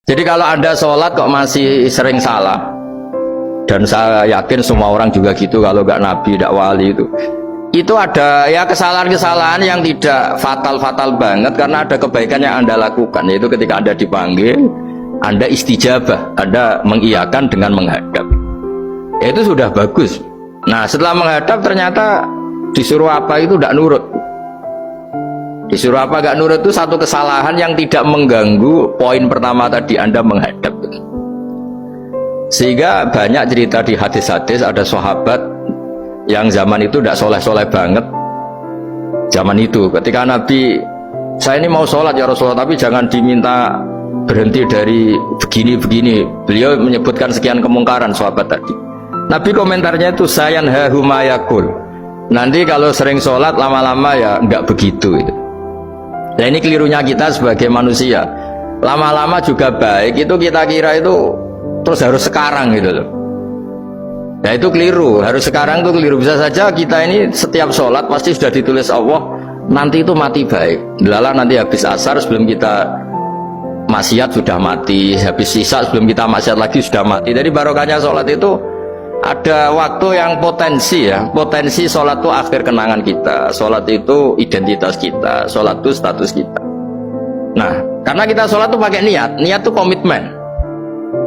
Jadi kalau Anda sholat kok masih sering salah, dan saya yakin semua orang juga gitu, kalau nggak nabi, nggak wali itu ada ya kesalahan-kesalahan yang tidak fatal-fatal banget, karena ada kebaikan yang Anda lakukan, yaitu ketika Anda dipanggil, Anda istijabah, Anda mengiyakan dengan menghadap. Ya, itu sudah bagus. Nah, setelah menghadap ternyata disuruh apa itu tidak nurut. Disuruh apa gak nurut itu satu kesalahan yang tidak mengganggu poin pertama tadi, Anda menghadap. Sehingga banyak cerita di hadis-hadis, ada sahabat yang zaman itu tidak soleh-soleh banget. Zaman itu ketika Nabi, saya ini mau sholat ya Rasulullah, tapi jangan diminta berhenti dari begini-begini. Beliau menyebutkan sekian kemungkaran sahabat tadi. Nabi komentarnya itu sayan hahumayakul. Nanti kalau sering sholat lama-lama ya enggak begitu itu. Nah, ini kelirunya kita sebagai manusia. Lama-lama juga baik itu kita kira itu terus harus sekarang gitu loh. Nah, itu keliru. Harus sekarang itu keliru. Bisa saja kita ini setiap sholat pasti sudah ditulis Allah nanti itu mati baik. Delala nanti habis asar sebelum kita maksiat sudah mati, habis sisa sebelum kita maksiat lagi sudah mati. Jadi barokahnya sholat itu ada waktu yang potensi ya, potensi sholat itu akhir kenangan kita, sholat itu identitas kita, sholat itu status kita. Nah, karena kita sholat itu pakai niat, niat itu komitmen.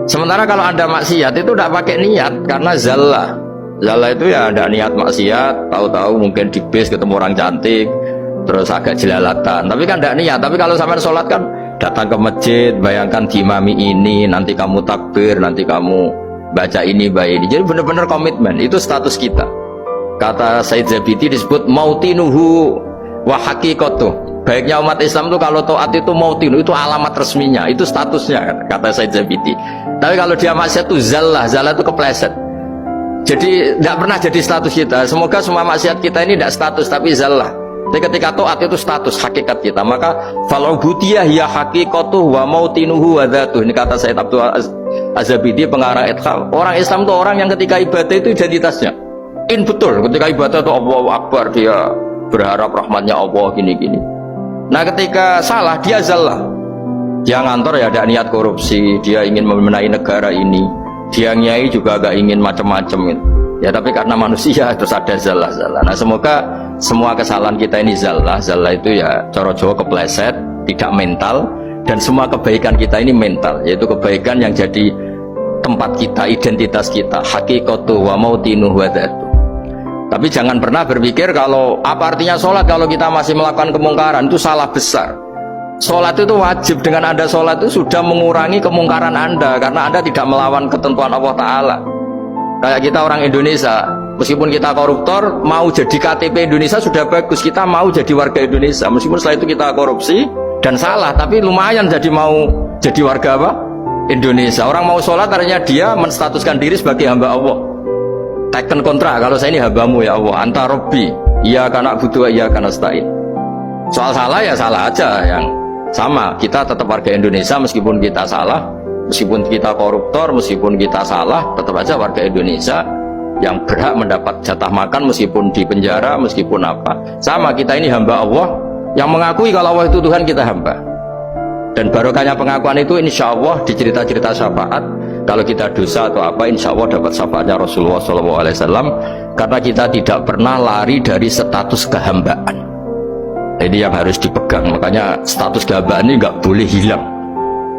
Sementara kalau Anda maksiat itu tidak pakai niat, karena zallah itu ya ada niat maksiat, tahu-tahu mungkin di bis ketemu orang cantik, terus agak jelalatan, tapi kan tidak niat. Tapi kalau sampai sholat kan datang ke masjid, bayangkan diimami ini, nanti kamu takbir, nanti kamu baca ini, baca ini. Jadi benar-benar komitmen, itu status kita. Kata Said Zabidi disebut mautinuhu wa haqiqatuh. Baiknya umat Islam itu kalau taat itu mautinu, itu alamat resminya, itu statusnya, kata Said Zabidi. Tapi kalau dia maksiat itu zallah itu kepleset. Jadi tidak pernah jadi status kita. Semoga semua maksiat kita ini tidak status tapi zallah. Tapi ketika taat itu status hakikat kita, maka fal'ubudiyah ya haqiqatuh wa mautinuhu wa dzatuh. Ini kata Said Abdul Az-Zabidi pengarang Ithal. Orang Islam itu orang yang ketika ibadah itu identitasnya betul, ketika ibadah itu Allahu Akbar, dia berharap rahmatnya Allah gini-gini. Nah, ketika salah dia zallah, dia ngantor ya ada niat korupsi, dia ingin memenai negara ini, dia nyai juga gak ingin macam-macam gitu. Ya tapi karena manusia terus ada zallah. Nah, semoga semua kesalahan kita ini zallah itu ya cara Jawa kepleset, tidak mental. Dan semua kebaikan kita ini mental, yaitu kebaikan yang jadi tempat kita, identitas kita, haqiqatu wa mautinuhu wa dzatuh. Tapi jangan pernah berpikir kalau apa artinya sholat kalau kita masih melakukan kemungkaran, itu salah besar. Sholat itu wajib, dengan Anda sholat itu sudah mengurangi kemungkaran Anda, karena Anda tidak melawan ketentuan Allah Ta'ala. Kayak kita orang Indonesia, meskipun kita koruptor, mau jadi KTP Indonesia sudah bagus, kita mau jadi warga Indonesia, meskipun setelah itu kita korupsi dan salah, tapi lumayan mau jadi warga apa? Indonesia. Orang mau sholat artinya dia menstatuskan diri sebagai hamba Allah. Taken kontra, kalau saya ini hambamu ya Allah, anta robbi, iya karena butuh, iya karena stain. Soal salah ya salah aja, yang sama, kita tetap warga Indonesia meskipun kita salah, meskipun kita koruptor, meskipun kita salah, tetap aja warga Indonesia yang berhak mendapat jatah makan meskipun di penjara, meskipun apa. Sama, kita ini hamba Allah yang mengakui kalau Allah itu Tuhan, kita hamba. Dan barokahnya pengakuan itu insya Allah di cerita-cerita syafaat, kalau kita dosa atau apa insya Allah dapat syafaatnya Rasulullah SAW, karena kita tidak pernah lari dari status kehambaan. Ini yang harus dipegang. Makanya status kehambaan ini nggak boleh hilang.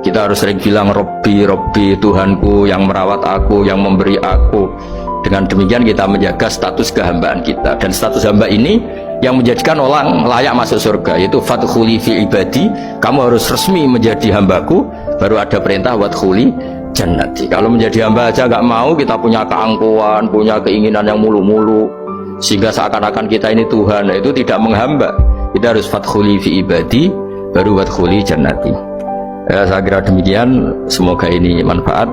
Kita harus sering bilang Robbi, Robbi, Tuhanku yang merawat aku, yang memberi aku. Dengan demikian kita menjaga status kehambaan kita. Dan status hamba ini yang menjadikan orang layak masuk surga, yaitu fadkhuli fi ibadi, kamu harus resmi menjadi hambaku, baru ada perintah wadkhuli jannati. Kalau menjadi hamba aja nggak mau, kita punya keangkuhan, punya keinginan yang mulu-mulu, sehingga seakan-akan kita ini Tuhan, nah, itu tidak menghamba. Kita harus fadkhuli fi ibadi, baru wadkhuli jannati. Saya kira demikian, semoga ini manfaat.